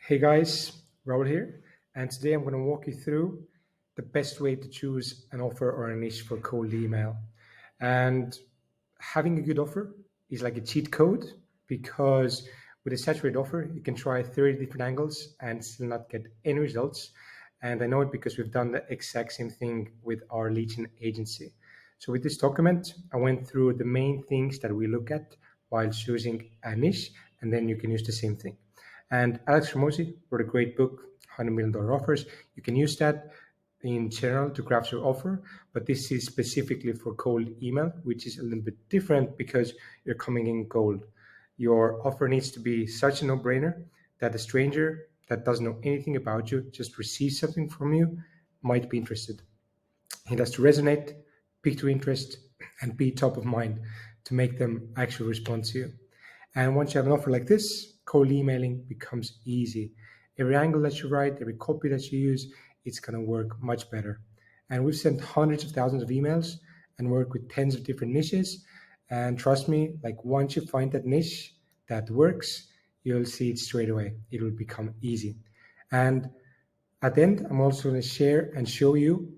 Hey guys, Robert here, and today I'm going to walk you through the best way to choose an offer or a niche for cold email. And having a good offer is like a cheat code because with a saturated offer, you can try 30 different angles and still not get any results. And I know it because we've done the exact same thing with our lead gen agency. So with this document, I went through the main things that we look at while choosing a niche, and then you can use the same thing. And Alex Ramosi wrote a great book, $100 Million Offers. You can use that in general to craft your offer, but this is specifically for cold email, which is a little bit different because you're coming in cold. Your offer needs to be such a no-brainer that a stranger that doesn't know anything about you just receives something from you might be interested. It has to resonate, pique their interest, and be top of mind to make them actually respond to you. And once you have an offer like this, cold emailing becomes easy. Every angle that you write, every copy that you use, it's going to work much better. And we've sent hundreds of thousands of emails and worked with tens of different niches. And trust me, like once you find that niche that works, you'll see it straight away. It will become easy. And at the end, I'm also going to share and show you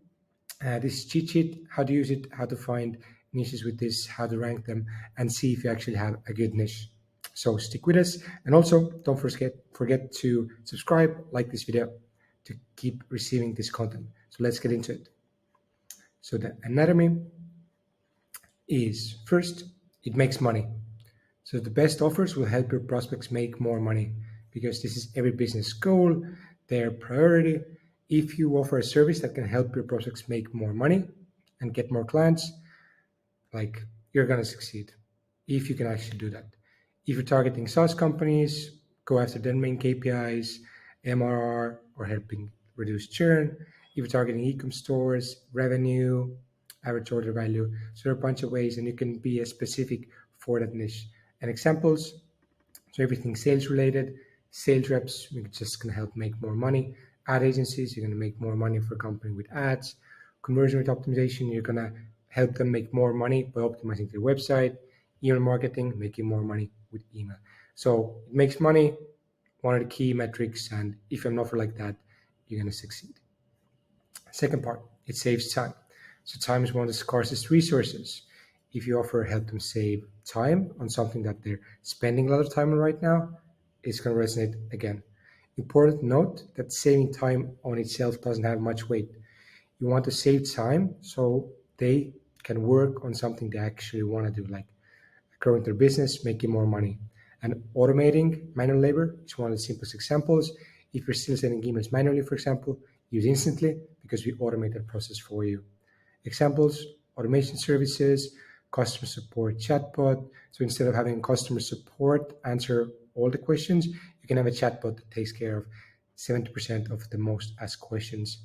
this cheat sheet, how to use it, how to find niches with this, how to rank them, and see if you actually have a good niche. So stick with us, and also don't forget to subscribe, like this video to keep receiving this content. So let's get into it. So the anatomy is first, it makes money. So the best offers will help your prospects make more money because this is every business goal, their priority. If you offer a service that can help your prospects make more money and get more clients, like you're going to succeed if you can actually do that. If you're targeting SaaS companies, go after their main KPIs, MRR, or helping reduce churn. If you're targeting e-com stores, revenue, average order value. So there are a bunch of ways, and you can be as specific for that niche. And examples, so everything sales related, sales reps, you're just going to help make more money. Ad agencies, you're going to make more money for a company with ads. Conversion rate optimization, you're going to help them make more money by optimizing their website. Email marketing, making more money with email. So it makes money, one of the key metrics, and if you have an offer like that, you're going to succeed. Second part, it saves time. So time is one of the scarcest resources. If you offer help them save time on something that they're spending a lot of time on right now, it's going to resonate again. Important note that saving time on itself doesn't have much weight. You want to save time so they can work on something they actually want to do, like growing their business, making more money. And automating manual labor is one of the simplest examples. If you're still sending emails manually, for example, use Instantly because we automate that process for you. Examples, automation services, customer support chatbot. So instead of having customer support answer all the questions, you can have a chatbot that takes care of 70% of the most asked questions.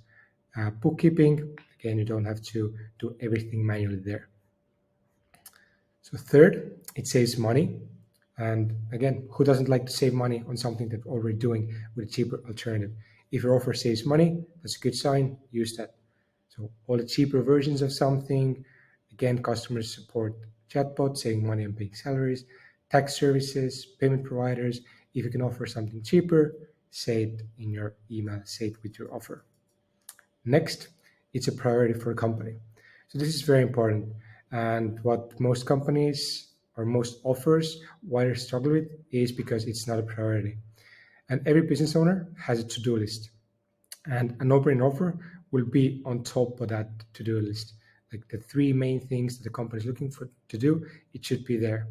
Bookkeeping, again, you don't have to do everything manually there. So third, it saves money. And again, who doesn't like to save money on something that we're already doing with a cheaper alternative? If your offer saves money, that's a good sign, use that. So all the cheaper versions of something, again, customer support chatbot, saving money on paying salaries, tax services, payment providers. If you can offer something cheaper, say it in your email, say it with your offer. Next, it's a priority for a company. So this is very important. And what most companies or most offers, why they struggle with is because it's not a priority. And every business owner has a to-do list. And a no-brainer offer will be on top of that to-do list. Like the three main things that the company is looking for to do, it should be there.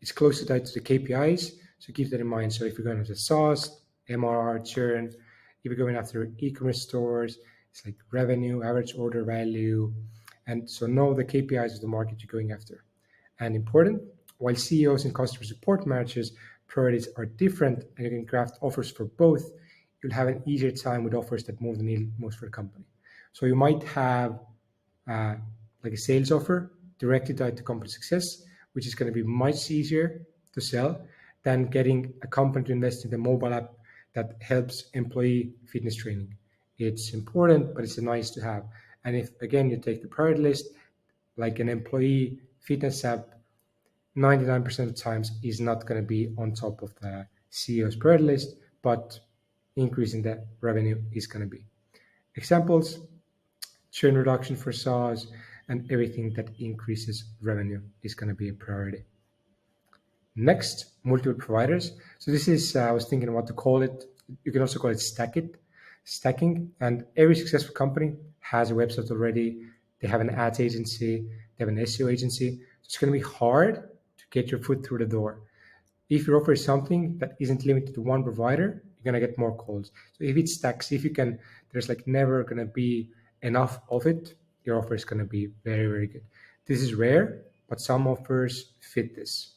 It's closely tied to the KPIs, so keep that in mind. So if you're going after SaaS, MRR, churn, if you're going after e-commerce stores, it's like revenue, average order value, and so know the KPIs of the market you're going after. And important, while CEOs and customer support managers' priorities are different and you can craft offers for both, you'll have an easier time with offers that move the needle most for the company. So you might have like a sales offer directly tied to company success, which is going to be much easier to sell than getting a company to invest in the mobile app that helps employee fitness training. It's important, but it's a nice to have. And if, again, you take the priority list, like an employee fitness app, 99% of the times is not going to be on top of the CEO's priority list, but increase in the revenue is going to be. Examples: churn reduction for SaaS, and everything that increases revenue is going to be a priority. Next, multiple providers. So this is, I was thinking what to call it. You can also call it stacking. And every successful company has a website already. They have an ads agency. They have an SEO agency. So it's going to be hard to get your foot through the door. If you offer something that isn't limited to one provider, you're going to get more calls. So if it stacks, if you can, there's like never going to be enough of it, your offer is going to be very, very good. This is rare, but some offers fit this.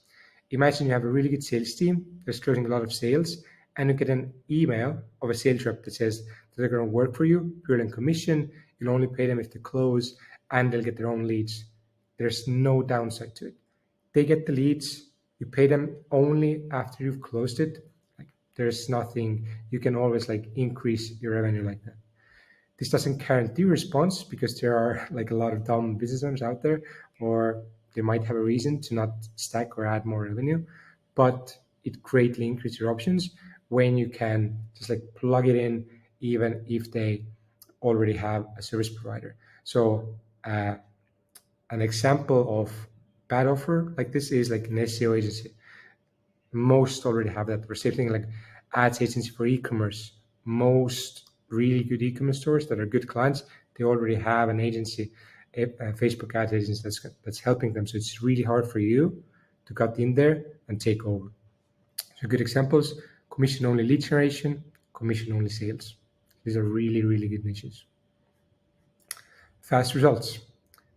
Imagine you have a really good sales team that's closing a lot of sales, and you get an email of a sales rep that says that they're going to work for you, purely on commission, you'll only pay them if they close, and they'll get their own leads. There's no downside to it. They get the leads, you pay them only after you've closed it. Like, there's nothing, you can always like increase your revenue like that. This doesn't guarantee response because there are like a lot of dumb business owners out there, or they might have a reason to not stack or add more revenue, but it greatly increases your options when you can just like plug it in, even if they already have a service provider. So an example of bad offer like this is like an SEO agency. Most already have that. We're saying like ads agency for e-commerce. Most really good e-commerce stores that are good clients, they already have an agency, a Facebook ads agency that's helping them. So it's really hard for you to cut in there and take over. So good examples: commission only lead generation, commission only sales. These are really, really good niches. Fast results.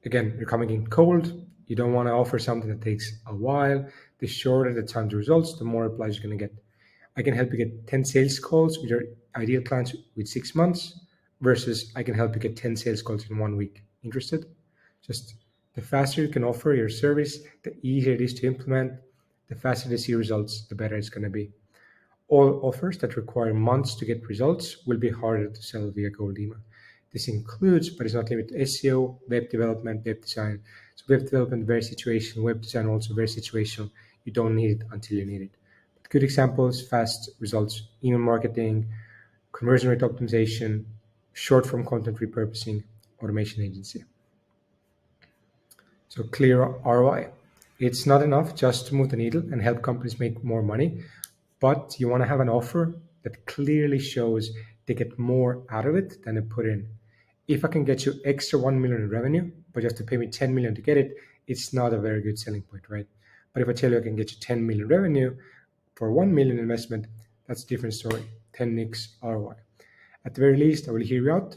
Again, you're coming in cold. You don't want to offer something that takes a while. The shorter the time to results, the more replies you're going to get. I can help you get 10 sales calls with your ideal clients with 6 months versus I can help you get 10 sales calls in 1 week. Interested? Just the faster you can offer your service, the easier it is to implement, the faster they see results, the better it's going to be. All offers that require months to get results will be harder to sell via cold email. This includes, but is not limited to SEO, web development, web design. So web development, very situational. Web design also very situational. You don't need it until you need it. But good examples: fast results, email marketing, conversion rate optimization, short form content repurposing, automation agency. So clear ROI. It's not enough just to move the needle and help companies make more money, but you want to have an offer that clearly shows they get more out of it than they put in. If I can get you extra 1 million in revenue, but you have to pay me 10 million to get it, it's not a very good selling point, right? But if I tell you I can get you 10 million revenue for 1 million investment, that's a different story. 10x ROI. At the very least, I will hear you out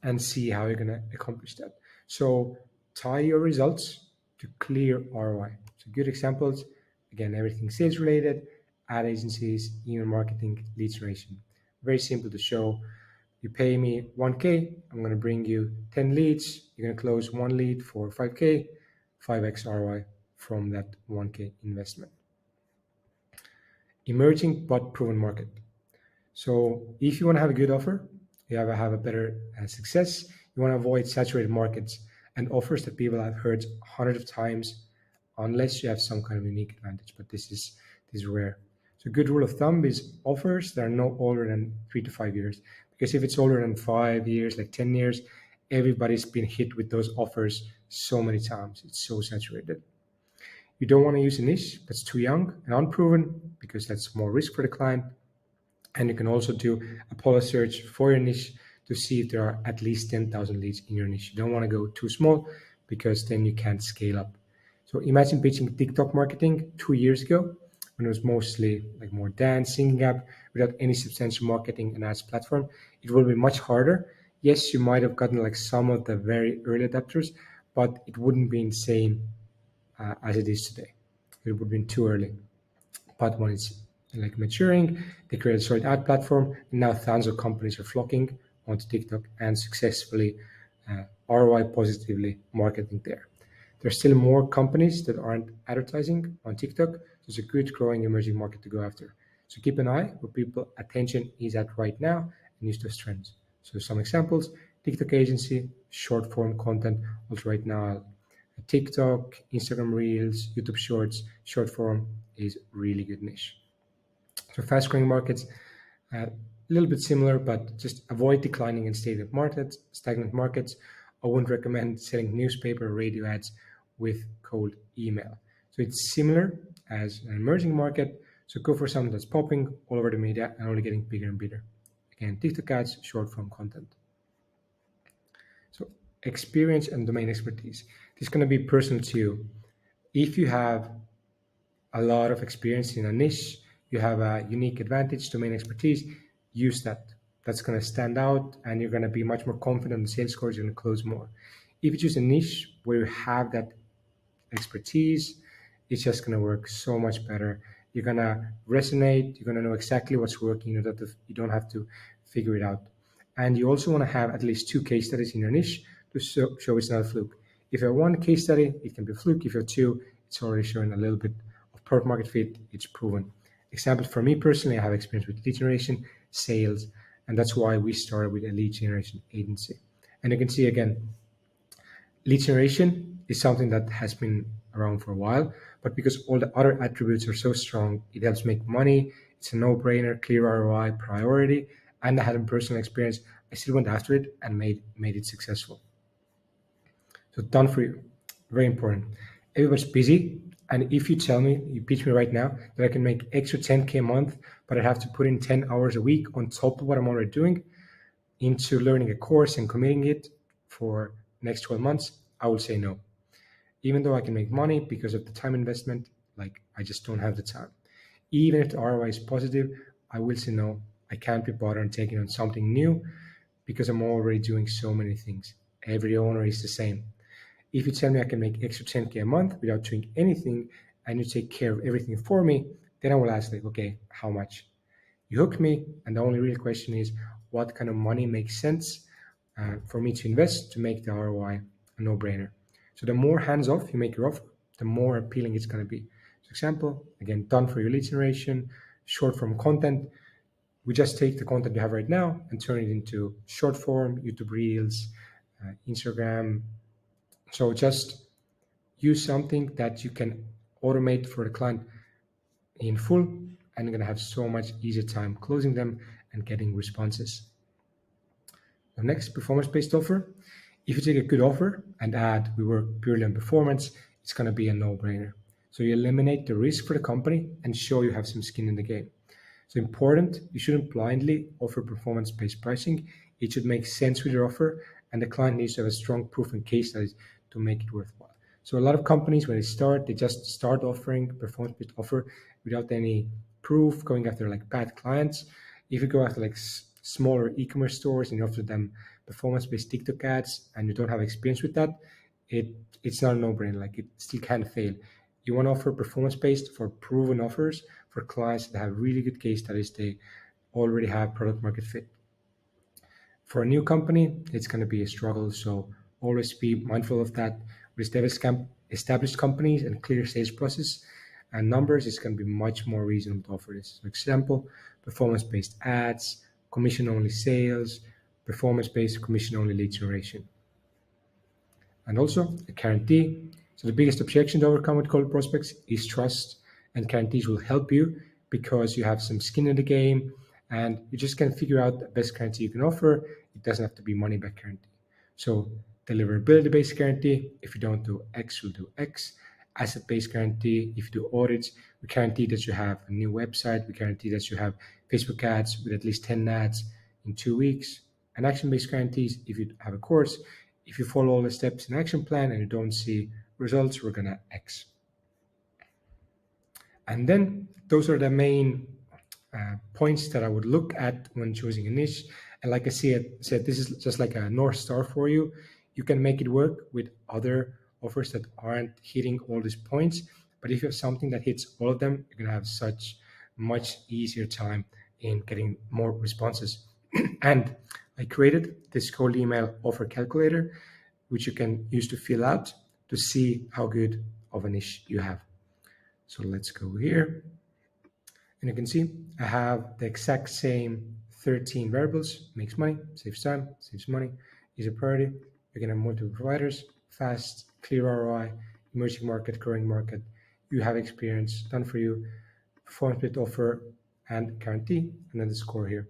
and see how you're going to accomplish that. So tie your results to clear ROI. So good examples, again, everything sales related, ad agencies, email marketing, lead generation. Very simple to show. You pay me 1K, I'm going to bring you 10 leads. You're going to close one lead for 5K, 5x ROI from that 1K investment. Emerging but proven market. So if you want to have a good offer, you have a better success, you want to avoid saturated markets and offers that people have heard hundreds of times, unless you have some kind of unique advantage. But this is rare. So a good rule of thumb is offers that are no older than 3 to 5 years. Because if it's older than 5 years, like 10 years, everybody's been hit with those offers so many times. It's so saturated. You don't want to use a niche that's too young and unproven, because that's more risk for the client. And you can also do a policy search for your niche to see if there are at least 10,000 leads in your niche. You don't want to go too small, because then you can't scale up. So imagine pitching TikTok marketing 2 years ago, when it was mostly like more dance, singing app, without any substantial marketing and ads platform. It will be much harder. Yes, you might have gotten like some of the very early adopters, but it wouldn't be insane as it is today. It would have been too early. But when it's like maturing, they create a solid ad platform, and now thousands of companies are flocking onto TikTok and successfully ROI positively marketing there. There's still more companies that aren't advertising on TikTok, so it's a good growing emerging market to go after. So keep an eye where people attention is at right now and use those trends. So some examples: TikTok agency, short form content, also right now TikTok, Instagram Reels, YouTube Shorts, short form is really good niche. So fast growing markets, little bit similar, but just avoid declining in stagnant markets. I wouldn't recommend selling newspaper or radio ads with cold email. So it's similar as an emerging market. So go for something that's popping all over the media and only getting bigger and bigger. Again, TikTok ads, short form content. So experience and domain expertise. This is going to be personal to you. If you have a lot of experience in a niche, you have a unique advantage, domain expertise, use that. That's going to stand out and you're going to be much more confident in the sales scores, you're going to close more. If you choose a niche where you have that expertise, it's just going to work so much better. You're going to resonate, you're going to know exactly what's working, you don't have to figure it out. And you also want to have at least 2 case studies in your niche to show it's not a fluke. If you have 1 case study, it can be a fluke. If you have 2, it's already showing a little bit of product market fit, it's proven. Example for me personally, I have experience with lead generation, sales, and that's why we started with a lead generation agency. And you can see again, lead generation is something that has been around for a while, but because all the other attributes are so strong, it helps make money. It's a no-brainer, clear ROI, priority, and I had a personal experience. I still went after it and made it successful. So done for you. Very important. Everybody's busy, and if you tell me, you pitch me right now that I can make extra 10K a month, but I have to put in 10 hours a week on top of what I'm already doing into learning a course and committing it for next 12 months, I will say no. Even though I can make money because of the time investment, like I just don't have the time. Even if the ROI is positive, I will say no. I can't be bothered on taking on something new because I'm already doing so many things. Every owner is the same. If you tell me I can make extra 10K a month without doing anything and you take care of everything for me, then I will ask like, okay, how much? You hook me, and the only real question is what kind of money makes sense for me to invest to make the ROI a no-brainer. So the more hands-off you make your offer, the more appealing it's going to be. So example, again, done for your lead generation, short form content. We just take the content you have right now and turn it into short form, YouTube Reels, Instagram. So just use something that you can automate for the client in full, and you're going to have so much easier time closing them and getting responses. The next, performance-based offer. If you take a good offer and add we work purely on performance, it's going to be a no-brainer. So you eliminate the risk for the company and show you have some skin in the game. So important, you shouldn't blindly offer performance-based pricing. It should make sense with your offer, and the client needs to have a strong proof and case studies to make it worthwhile. So a lot of companies, when they just start offering performance-based offer without any proof, going after like bad clients. If you go after like smaller e-commerce stores and you offer them performance-based TikTok ads and you don't have experience with that, it's not a no-brainer. Like it still can fail. You want to offer performance-based for proven offers for clients that have really good case studies. They already have product market fit. For a new company, it's going to be a struggle. So always be mindful of that. With established companies and clear sales process and numbers, it's going to be much more reasonable to offer this. For example, performance-based ads, commission-only sales, performance-based commission-only lead generation. And also a guarantee. So the biggest objection to overcome with cold prospects is trust, and guarantees will help you because you have some skin in the game and you just can figure out the best guarantee you can offer. It doesn't have to be money back guarantee. So deliverability-based guarantee, if you don't do X, you'll do X. Asset-based guarantee, if you do audits, we guarantee that you have a new website. We guarantee that you have Facebook ads with at least 10 ads in 2 weeks. And action-based guarantees, if you have a course, if you follow all the steps in action plan and you don't see results, we're gonna X. And then those are the main points that I would look at when choosing a niche. And like I said, this is just like a North Star for you. You can make it work with other offers that aren't hitting all these points. But if you have something that hits all of them, you're gonna have such much easier time in getting more responses. And I created this cold email offer calculator, which you can use to fill out to see how good of a niche you have. So let's go here. And you can see I have the exact same 13 variables, makes money, saves time, saves money, is a priority. You can have multiple providers, fast, clear ROI, emerging market, growing market. You have experience, done for you, performance-based offer, and guarantee, and then the score here.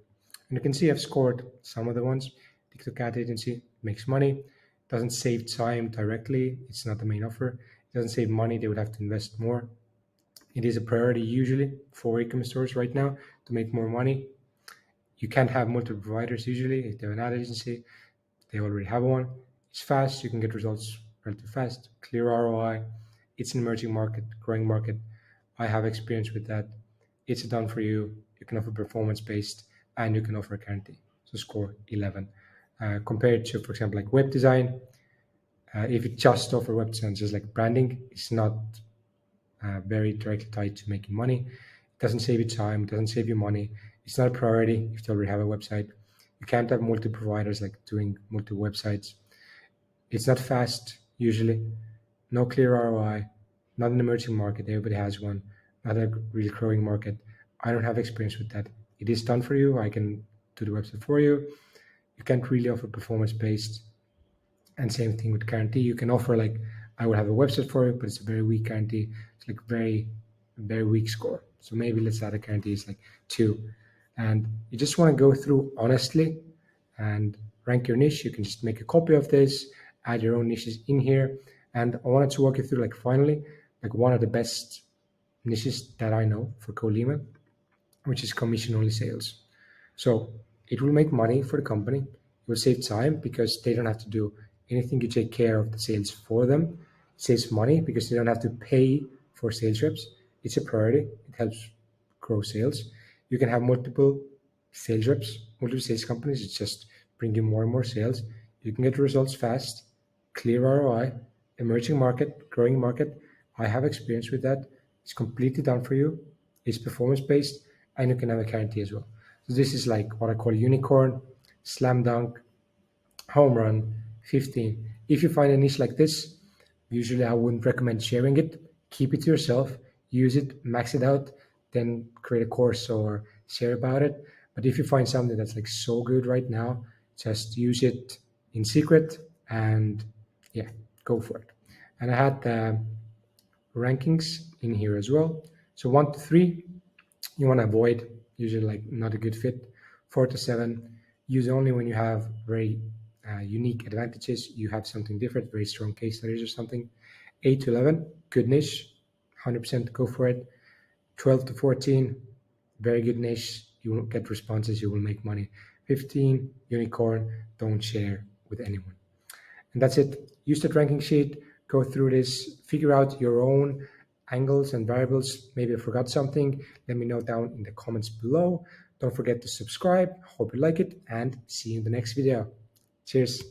And you can see I've scored some of the ones. TikTok ad agency makes money, doesn't save time directly. It's not the main offer. It doesn't save money. They would have to invest more. It is a priority usually for e-commerce stores right now to make more money. You can't have multiple providers usually. If they have an ad agency, they already have one. It's fast. You can get results relatively fast. Clear ROI. It's an emerging market, growing market. I have experience with that. It's done for you. You can offer performance based and you can offer a guarantee. So score 11. Compared to, for example, like web design, if you just offer web design, just like branding, it's not very directly tied to making money. It doesn't save you time, it doesn't save you money. It's not a priority if you already have a website. You can't have multiple providers like doing multiple websites. It's not fast usually. No clear ROI. Not an emerging market. Everybody has one. Not a really growing market. I don't have experience with that. It is done for you. I can do the website for you. You can't really offer performance based. And same thing with guarantee. You can offer like I will have a website for it, but it's a very weak guarantee. It's like very weak score. So maybe let's add a guarantee is like 2. And you just want to go through honestly and rank your niche. You can just make a copy of this, add your own niches in here. And I wanted to walk you through like finally, like one of the best niches that I know for cold email, which is commission only sales. So it will make money for the company. It will save time because they don't have to do anything. You take care of the sales for them. It saves money because they don't have to pay for sales reps. It's a priority. It helps grow sales. You can have multiple sales reps, multiple sales companies. It's just bring you more and more sales. You can get results fast, clear ROI, emerging market, growing market. I have experience with that. It's completely done for you. It's performance based, and you can have a guarantee as well. So this is like what I call unicorn, slam dunk, home run, 15. If you find a niche like this, usually I wouldn't recommend sharing it. Keep it to yourself, use it, max it out, then create a course or share about it. But if you find something that's like so good right now, just use it in secret and yeah, go for it. And I had the rankings in here as well. So 1 to 3, you want to avoid, usually like not a good fit. 4 to 7, use only when you have very unique advantages. You have something different, very strong case studies or something. 8 to 11, good niche, 100% go for it. 12 to 14, very good niche. You will get responses, you will make money. 15, unicorn, don't share with anyone. And that's it. Use that ranking sheet, go through this, figure out your own angles and variables. Maybe I forgot something. Let me know down in the comments below. Don't forget to subscribe. Hope you like it and see you in the next video. Cheers.